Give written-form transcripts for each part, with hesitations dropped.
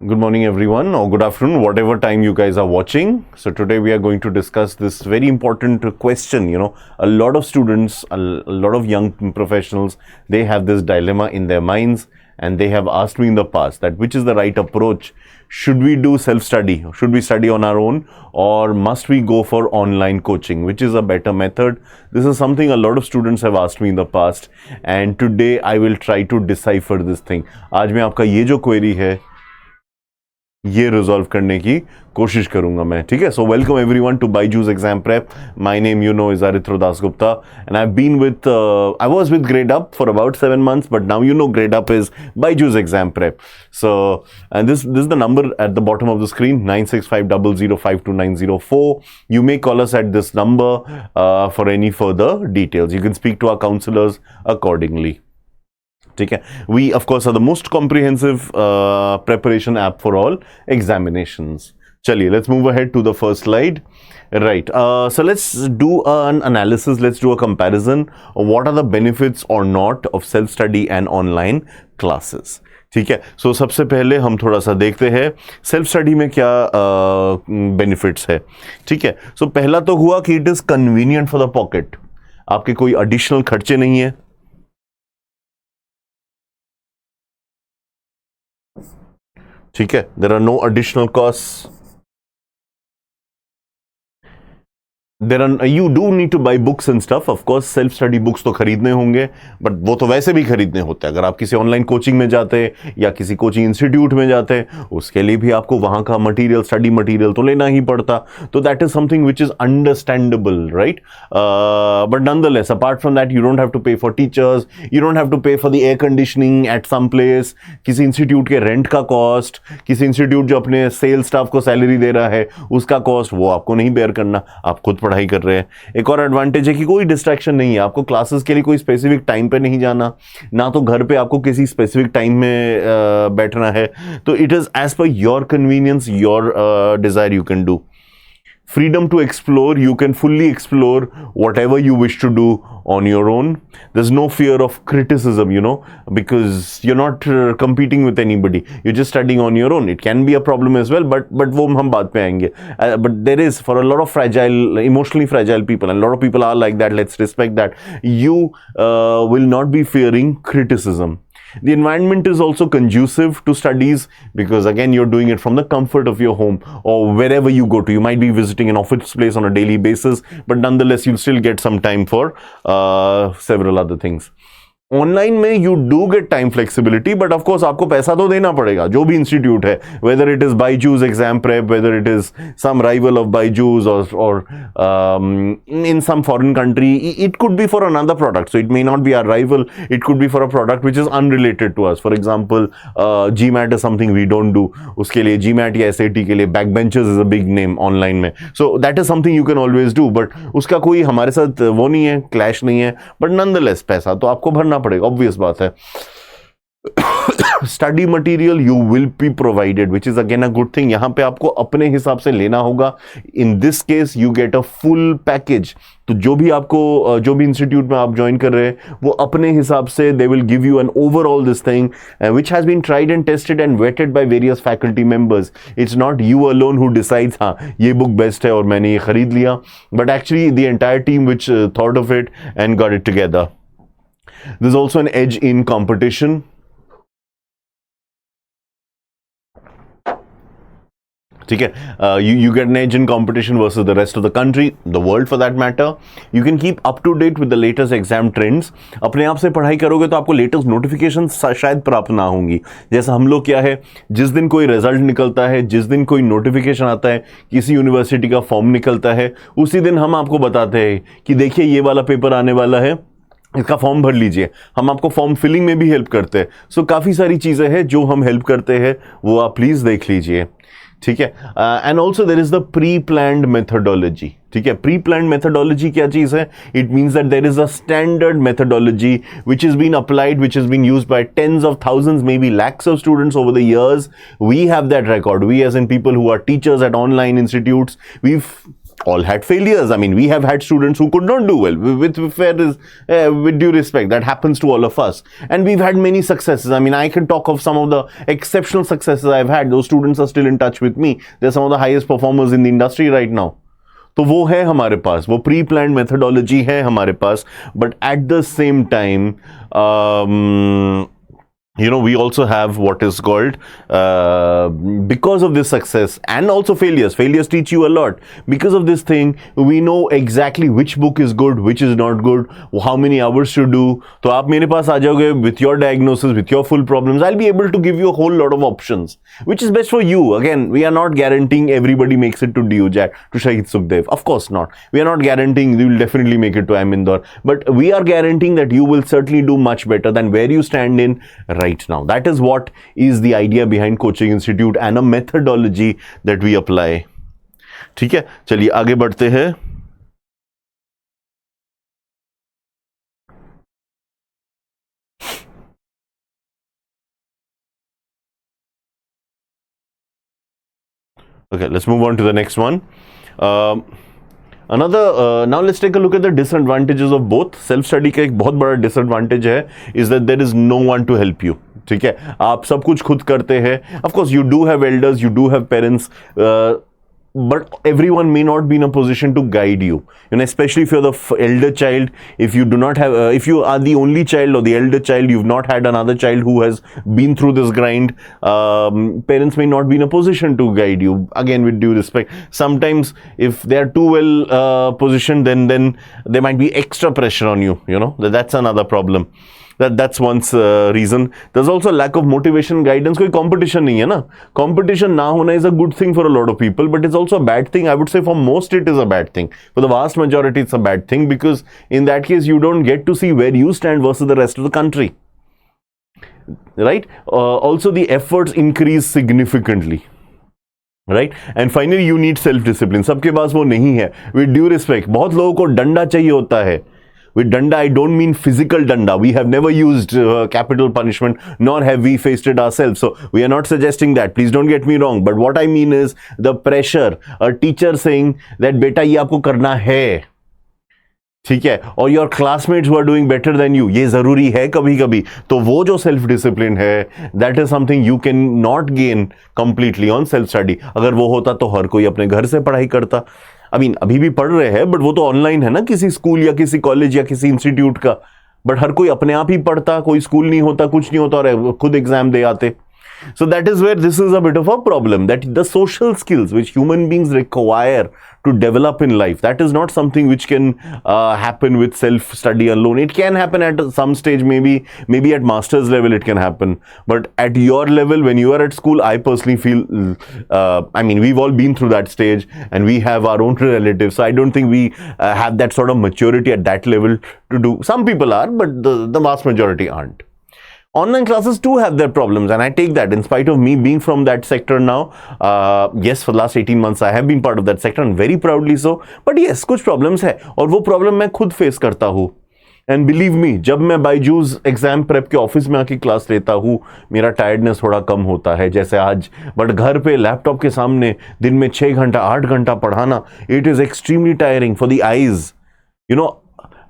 Good morning, everyone, or good afternoon, whatever time you guys are watching. So, today we are going to discuss this very important question. A lot of students, a lot of young professionals, they have this dilemma in their minds, and they have asked me in the past that which is the right approach. Should we do self study? Should we study on our own, or must we go for online coaching? Which is a better method? This is something a lot of students have asked me in the past, and today I will try to decipher this thing. आज मैं आपका ये जो query है ये resolve करने की कोशिश करूंगा मैं, ठीक है. So welcome everyone to Byju's exam prep. My name is Aritra Das Gupta, and I have been with I was with Gradeup for about 7 months, but now Gradeup is Byju's exam prep. So and this is the number at the bottom of the screen, 9650052904. You may call us at this number for any further details. You can speak to our counselors accordingly. ठीक है. We of course are the most comprehensive preparation app for all examinations. चलिए, let's move ahead to the first slide. Right. So let's do an analysis. Let's do a comparison of what are the benefits or not of self-study and online classes. ठीक है. सो सबसे पहले हम थोड़ा सा देखते हैं सेल्फ स्टडी में क्या बेनिफिट्स है. ठीक है. सो पहला तो हुआ कि it is convenient for the pocket. आपके कोई एडिशनल खर्चे नहीं है. ठीक है. There are no additional cost. You do need to buy books and stuff. Of course, self study books तो खरीदने होंगे, बट वो तो वैसे भी खरीदने होते हैं. अगर आप किसी ऑनलाइन कोचिंग में जाते हैं या किसी कोचिंग इंस्टीट्यूट में जाते हैं, उसके लिए भी आपको वहां का मटेरियल, स्टडी मटेरियल तो लेना ही पड़ता. तो that is something which is understandable, right. But nonetheless, apart from that, you don't have to pay for teachers, you don't have to pay for the air conditioning at some place, किसी institute के rent का cost, किसी institute जो अपने sales staff को salary दे रहा है उसका कॉस्ट, वो आपको नहीं बेयर करना. आप खुद पढ़ाई कर रहे हैं. एक और एडवांटेज है कि कोई डिस्ट्रैक्शन नहीं है. आपको क्लासेस के लिए कोई स्पेसिफिक टाइम पे नहीं जाना, ना तो घर पे आपको किसी स्पेसिफिक टाइम में बैठना है. तो it is as per your convenience, your desire, you can do. Freedom to explore. You can fully explore whatever you wish to do on your own. There's no fear of criticism, because you're not competing with anybody. You're just studying on your own. It can be a problem as well, but वो हम बात पे आएंगे. But there is, for a lot of emotionally fragile people, and a lot of people are like that, let's respect that. You will not be fearing criticism. The environment is also conducive to studies because, again, you're doing it from the comfort of your home or wherever you go to. You might be visiting an office place on a daily basis, but nonetheless, you'll still get some time for several other things. Online में you do get time flexibility, but of course आपको पैसा तो देना पड़ेगा. जो भी institute है, whether it is Byju's exam prep, whether it is some rival of Byju's और in some foreign country, it could be for another product. So it may not be our rival, it could be for a product which is unrelated to us. For example, GMAT is something we don't do. उसके लिए GMAT या SAT के लिए back benches is a big name online में. So that is something you can always do, but उसका कोई हमारे साथ वो नहीं है, क्लैश नहीं है. बट नॉनदलेस पैसा तो आपको भरना पड़ेगा, ऑब्वियस बात है. Study material you will be provided, which is again a good thing. यहां पे आपको अपने हिसाब से लेना होगा. In this case you get a full package. तो जो भी इंस्टीट्यूट में आप ज्वाइन कर रहे हैं, वो अपने हिसाब से they will give you an overall this thing which has been tried and tested and vetted by various faculty members. It's not you alone who decides हाँ ये बुक बेस्ट है और मैंने ये खरीद लिया, but actually the entire team which thought of it and got it together. There's also an edge in competition. ठीक है. You get an edge in competition versus the rest of the country, the world for that matter. You can keep up to date with the latest exam trends. अपने आप से पढ़ाई करोगे तो आपको latest notification शायद प्राप्त ना होंगी. जैसा हम लोग क्या है, जिस दिन कोई रिजल्ट निकलता है, जिस दिन कोई नोटिफिकेशन आता है, किसी यूनिवर्सिटी का फॉर्म निकलता है, उसी दिन हम आपको बताते हैं कि देखिए ये वाला पेपर आने वाला है, इसका फॉर्म भर लीजिए. हम आपको फॉर्म फिलिंग में भी हेल्प करते हैं. सो काफ़ी सारी चीज़ें हैं जो हम हेल्प करते हैं, वो आप प्लीज़ देख लीजिए. ठीक है. And also there is the pre planned methodology. ठीक है. प्री प्लान्ड मेथडोलॉजी क्या चीज़ है? It means that there is a standard methodology which is been applied, which is been use by tens of thousands, may be lakhs of students over the years. We have that record. We as in people who are teachers at online institutes, we've all had failures. I mean, we have had students who could not do well. With due respect, that happens to all of us. And we've had many successes. I mean, I can talk of some of the exceptional successes I've had. Those students are still in touch with me. They're some of the highest performers in the industry right now. तो वो है हमारे पास, वो pre planned methodology है हमारे पास. But at the same time, we also have what is called, because of this success and also failures teach you a lot. Because of this thing, we know exactly which book is good, which is not good, how many hours to do. तो आप मेरे पास आ जाओगे with your diagnosis, with your full problems. I'll be able to give you a whole lot of options, which is best for you. Again, we are not guaranteeing everybody makes it to DUJAT, to Shahid Sukhdev. Of course not. We are not guaranteeing you will definitely make it to IIM Indore. But we are guaranteeing that you will certainly do much better than where you stand in right now. That is what is the idea behind Coaching Institute and a methodology that we apply. ठीक है, चलिए आगे बढ़ते हैं. Okay, let's move on to the next one. Now let's take a look at the disadvantages of both. Self study का एक बहुत बड़ा डिसएडवांटेज है is that there is no one to help you. ठीक है, आप सब कुछ खुद करते हैं. Of course, you do have elders, you do have parents, but everyone may not be in a position to guide you. Especially if you're the elder child, if you do not have, if you are the only child or the elder child, you've not had another child who has been through this grind. Parents may not be in a position to guide you. Again, with due respect, sometimes if they are too well positioned, then there might be extra pressure on you. That's another problem. That's one reason. There's also lack of motivation, guidance. कोई competition नहीं है ना. Competition ना होना is a good thing for a lot of people, but it's also a bad thing. I would say for most it is a bad thing. For the vast majority it's a bad thing, because in that case you don't get to see where you stand versus the rest of the country. Right? Also the efforts increase significantly. Right? And finally you need self-discipline. सबके पास वो नहीं है. With due respect, बहुत लोगों को डंडा चाहिए होता है. With danda, I don't mean physical danda. We have never used capital punishment, nor have we faced it ourselves. So we are not suggesting that. Please don't get me wrong. But what I mean is the pressure. A teacher saying that beta ye aapko karna hai. ठीक है, और your classmates who are doing better than you, ये जरूरी है कभी कभी. तो वो जो सेल्फ डिसिप्लिन है, that is something you can not gain completely on self study. अगर वो होता तो हर कोई अपने घर से पढ़ाई करता. अभी भी पढ़ रहे हैं, बट वो तो ऑनलाइन है ना, किसी स्कूल या किसी कॉलेज या किसी इंस्टीट्यूट का. बट हर कोई अपने आप ही पढ़ता, कोई स्कूल नहीं होता, कुछ नहीं होता, और खुद एग्जाम दे आते. So that is where this is a bit of a problem, that the social skills which human beings require to develop in life, that is not something which can happen with self-study alone. It can happen at some stage, maybe at master's level it can happen. But at your level, when you are at school, I personally feel, we've all been through that stage and we have our own relatives. So I don't think we have that sort of maturity at that level to do. Some people are, but the vast majority aren't. Online classes too have their problems, and I take that in spite of me being from that sector now. Yes, for the last 18 months I have been part of that sector, and very proudly so. But yes, कुछ problems है, और वो problem मैं खुद face करता हूँ. And believe me, जब मैं बायजूस एग्जाम प्रेप के ऑफिस में आके क्लास लेता हूँ, मेरा टायर्डनेस थोड़ा कम होता है, जैसे आज. बट घर पे लैपटॉप के सामने दिन में 6 घंटा 8 घंटा पढ़ाना, it is extremely tiring for the eyes.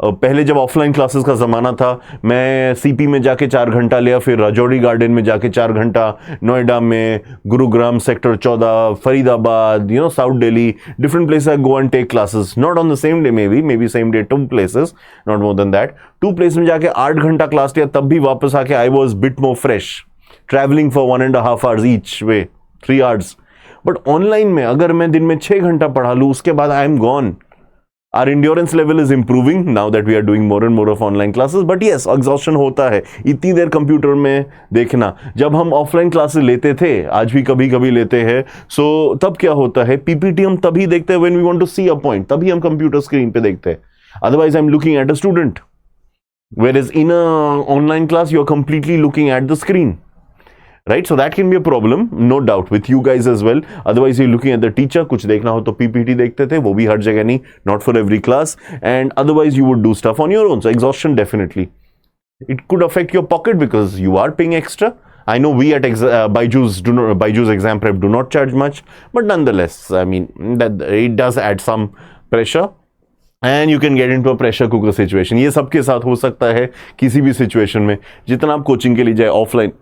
पहले जब ऑफलाइन क्लासेस का ज़माना था, मैं सीपी में जाके 4 घंटा लिया, फिर राजौरी गार्डन में जाके 4 घंटा, नोएडा में, Gurugram sector 14, Faridabad, south Delhi, different places I go and take classes, not on the same day, may be same day, 2 places, not more than that. 2 places में जाके 8 घंटा क्लास लिया, तब भी वापस आके I was bit more fresh, travelling for 1.5 hours each way, 3 hours. But online में अगर मैं दिन में 6 घंटा पढ़ा लूँ, उसके बाद I am gone. Our endurance level is improving now that we are doing more and more of online classes. But yes, exhaustion होता है. इतनी देर कंप्यूटर में देखना. जब हम ऑफलाइन क्लासेस लेते थे, आज भी कभी कभी लेते हैं, सो तब क्या होता है, पीपीटी हम तभी देखते हैं when we want to see a point, तभी हम कंप्यूटर स्क्रीन पे देखते हैं. Otherwise, I'm looking at a student. Whereas in a online class, you're completely looking at the screen. Right, so that can be a problem, no doubt, with you guys as well. Otherwise, you're looking at the teacher. कुछ देखना हो तो PPT देखते थे, वो भी हर जगह नहीं, not for every class. And otherwise, you would do stuff on your own. So exhaustion definitely. It could affect your pocket because you are paying extra. I know we at Byju's exam prep do not charge much, but nonetheless, I mean, that it does add some pressure. And you can get into a pressure cooker situation. ये सबके साथ हो सकता है किसी भी situation में. जितना आप कोचिंग के लिए जाए, ऑफलाइन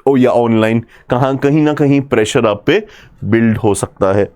हो या ऑनलाइन, कहीं ना कहीं प्रेशर आप पे बिल्ड हो सकता है.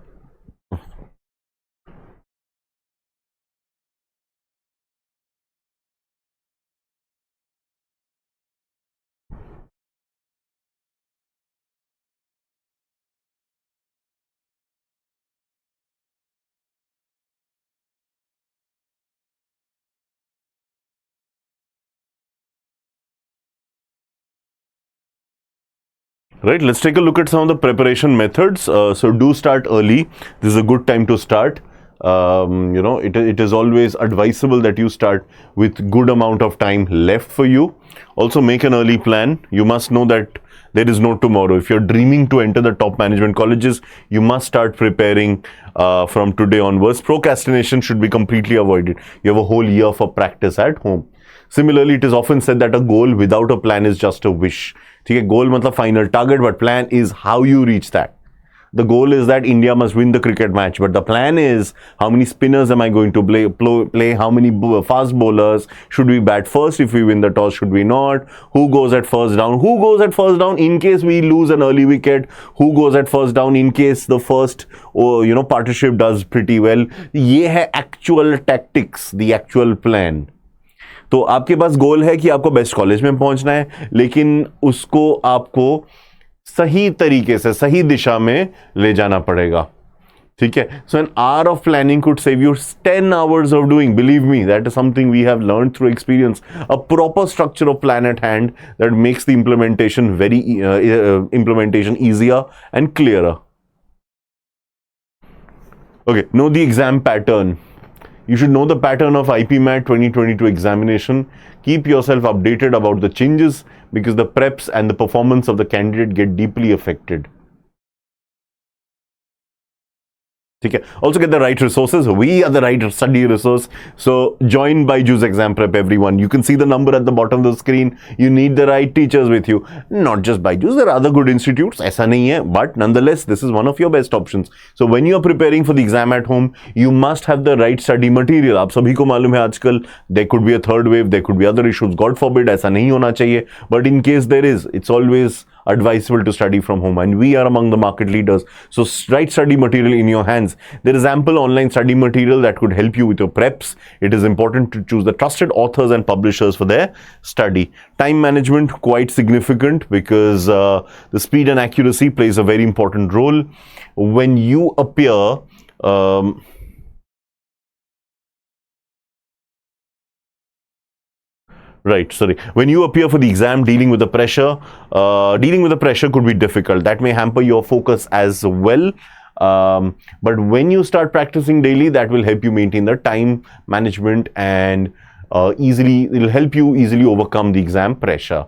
Right, let's take a look at some of the preparation methods. So do start early. This is a good time to start. It is always advisable that you start with good amount of time left for you. Also make an early plan. You must know that there is no tomorrow. If you're dreaming to enter the top management colleges, you must start preparing from today onwards. Procrastination should be completely avoided. You have a whole year for practice at home. Similarly, it is often said that a goal without a plan is just a wish. ठीक है, goal मतलब final target, but plan is how you reach that. The goal is that India must win the cricket match, but the plan is how many spinners am I going to play, how many fast bowlers, should we bat first if we win the toss, should we not, who goes at first down in case we lose an early wicket, who goes at first down in case the first partnership does pretty well. ये है actual tactics, the actual plan. तो आपके पास गोल है कि आपको best college में पहुंचना है, लेकिन उसको आपको सही तरीके से, सही दिशा में ले जाना पड़ेगा. ठीक है. So an hour of planning could save you 10 hours of doing. Believe me, that is something we have learn through experience. A proper structure of plan at hand that makes the implementation easier and clearer. Okay, know the exam pattern. You should know the pattern of IPMAT 2022 examination. Keep yourself updated about the changes because the preps and the performance of the candidate get deeply affected. Okay. Also get the right resources. We are the right study resource. So join Byju's exam prep, everyone. You can see the number at the bottom of the screen. You need the right teachers with you. Not just Byju's, there are other good institutes. ऐसा नहीं है, but nonetheless, this is one of your best options. So when you are preparing for the exam at home, you must have the right study material. आप सभी को मालूम है आजकल there could be a third wave, there could be other issues. God forbid, ऐसा नहीं होना चाहिए. But in case there is, it's always advisable to study from home, and we are among the market leaders. So right study material in your hands. There is ample online study material that could help you with your preps. It is important to choose the trusted authors and publishers for their study. Time management quite significant because the speed and accuracy plays a very important role. When you appear when you appear for the exam, dealing with the pressure could be difficult. That may hamper your focus as well. But when you start practicing daily, that will help you maintain the time management and it will help you easily overcome the exam pressure,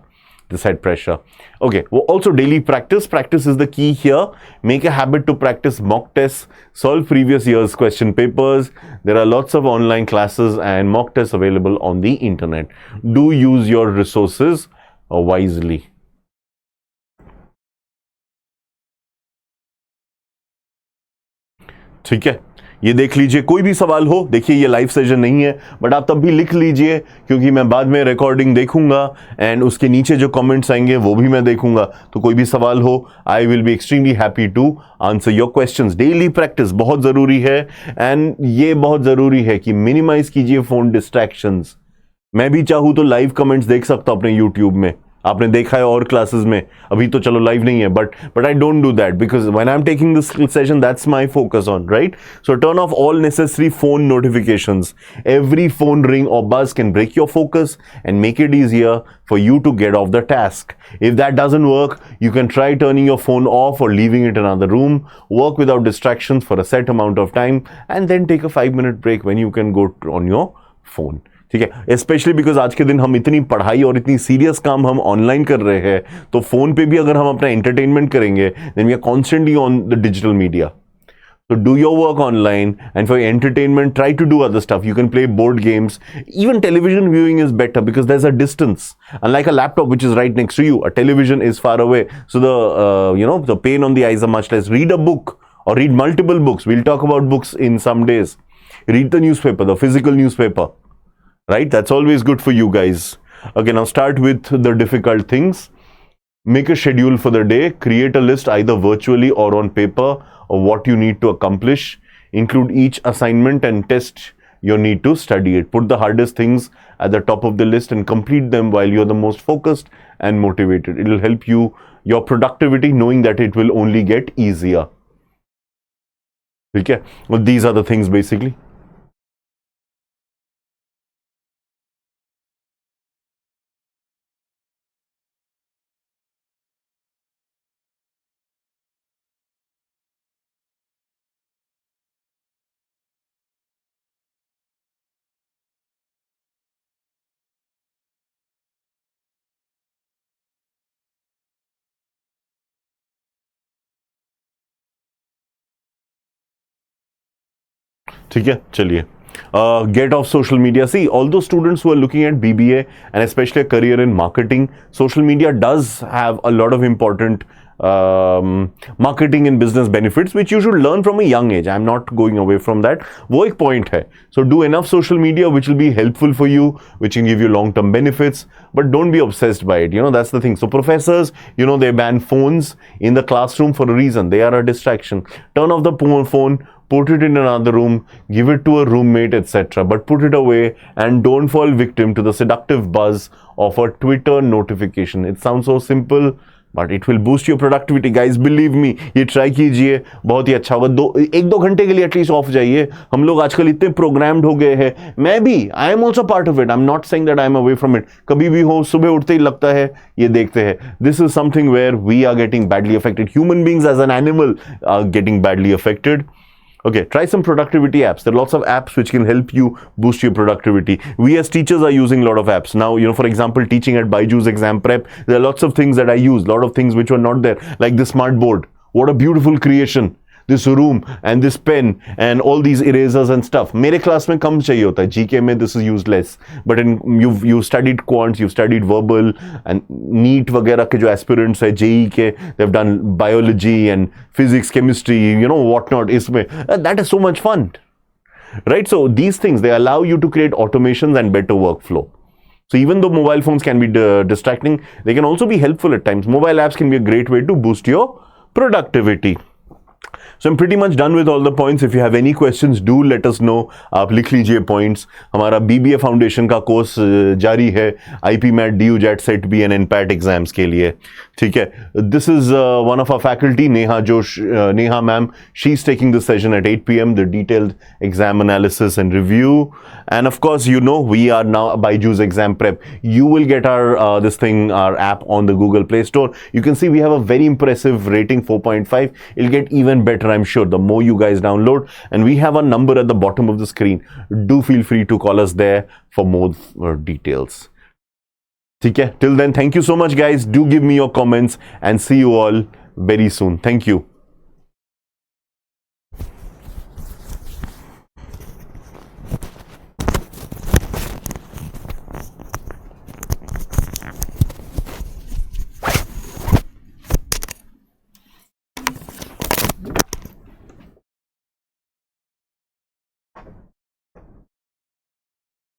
this head pressure. Okay, well, also daily practice is the key here. Make a habit to practice mock tests, solve previous year's question papers. There are lots of online classes and mock tests available on the internet. Do use your resources wisely. ठीक है, ये देख लीजिए. कोई भी सवाल हो, देखिए ये लाइव सेशन नहीं है, बट आप तब भी लिख लीजिए क्योंकि मैं बाद में रिकॉर्डिंग देखूंगा एंड उसके नीचे जो कमेंट्स आएंगे वो भी मैं देखूंगा. तो कोई भी सवाल हो, I will be extremely happy to answer your questions. Daily practice बहुत जरूरी है एंड ये बहुत जरूरी है कि मिनिमाइज कीजिए फोन डिस्ट्रैक्शंस. मैं भी चाहूं तो लाइव कमेंट्स देख सकता हूं अपने यूट्यूब में. आपने देखा है और क्लासेस में, अभी तो चलो लाइव नहीं है, but I don't do that because when I am taking this session that's my focus on, right? So turn off all necessary phone notifications. Every phone ring और buzz can break your focus and make it easier for you to get off the task. If that doesn't work, you can try turning your phone off or leaving it in another room. Work without distractions for a set amount of time and then take a 5-minute break when you can go on your phone. ठीक है, specially because आज के दिन हम इतनी पढ़ाई और इतनी सीरियस काम हम ऑनलाइन कर रहे हैं, तो फोन पे भी अगर हम अपना एंटरटेनमेंट करेंगे then we are constantly on the digital media. So do your work online, and for entertainment, try to do other stuff. You can play board games. Even television viewing is better because there's a distance. Unlike a laptop, which is right next to you, a television is far away. So the pain on the eyes are much less. Read a book or read multiple books. We'll talk about books in some days. Read the newspaper, the physical newspaper, right? That's always good for you guys. Okay, now start with the difficult things. Make a schedule for the day. Create a list either virtually or on paper of what you need to accomplish. Include each assignment and test your need to study it. Put the hardest things at the top of the list and complete them while you're the most focused and motivated. It will help your productivity, knowing that it will only get easier. Okay? Well, these are the things basically. ठीक है, चलिए. Get off social media. See, all those students who are looking at BBA and especially a career in marketing, social media does have a lot of important marketing and business benefits which you should learn from a young age. I'm not going away from that. वो एक point है. So do enough social media which will be helpful for you, which can give you long-term benefits, but don't be obsessed by it. That's the thing. So professors, they ban phones in the classroom for a reason. They are a distraction. Turn off the phone. Put it in another room, give it to a roommate, etc. But put it away and don't fall victim to the seductive buzz of a Twitter notification. It sounds so simple, but it will boost your productivity. Guys, believe me, ये try कीजिए, बहुत ही अच्छा होगा. 1-2 घंटे के लिए at least of जाइए. हम लोग आजकल इतने प्रोग्राम्ड हो गए हैं. मैं भी, I am also part of it. I am not saying that I am away from it. कभी भी हो, सुबह उठते ही लगता है ये देखते हैं. This is something where we are getting badly affected. Human beings as an animal are getting badly affected. Okay, try some productivity apps. There are lots of apps which can help you boost your productivity. We as teachers are using a lot of apps. Now, for example, teaching at Byju's exam prep, there are lots of things that I use, a lot of things which were not there, like the smart board. What a beautiful creation. This room and this pen and all these erasers and stuff. मेरे class में कम चाहिए होता है. GK में this is used less. But you've studied quants, you've studied verbal and NEET वगैरह के जो aspirants है JEE के, they've done biology and physics, chemistry, whatnot. इसमें that is so much fun, right? So these things, they allow you to create automations and better workflow. So even though mobile phones can be distracting, they can also be helpful at times. Mobile apps can be a great way to boost your productivity. So I'm pretty much done with all the points. If you have any questions, do let us know. आप लिख लीजिए points. हमारा BBA foundation का course जारी है IP MAT, DU JAT, SET B and NPAT exams के लिए. ठीक है. This is one of our faculty, Neha ma'am. She's taking this session at 8 p.m. The detailed exam analysis and review. And of course, we are now Byju's exam prep. You will get our app on the Google Play Store. You can see we have a very impressive rating, 4.5. It'll get even better, I'm sure, the more you guys download. And we have a number at the bottom of the screen. Do feel free to call us there for more details. ठीक है. Till then, thank you so much, guys. Do give me your comments and see you all very soon. Thank you.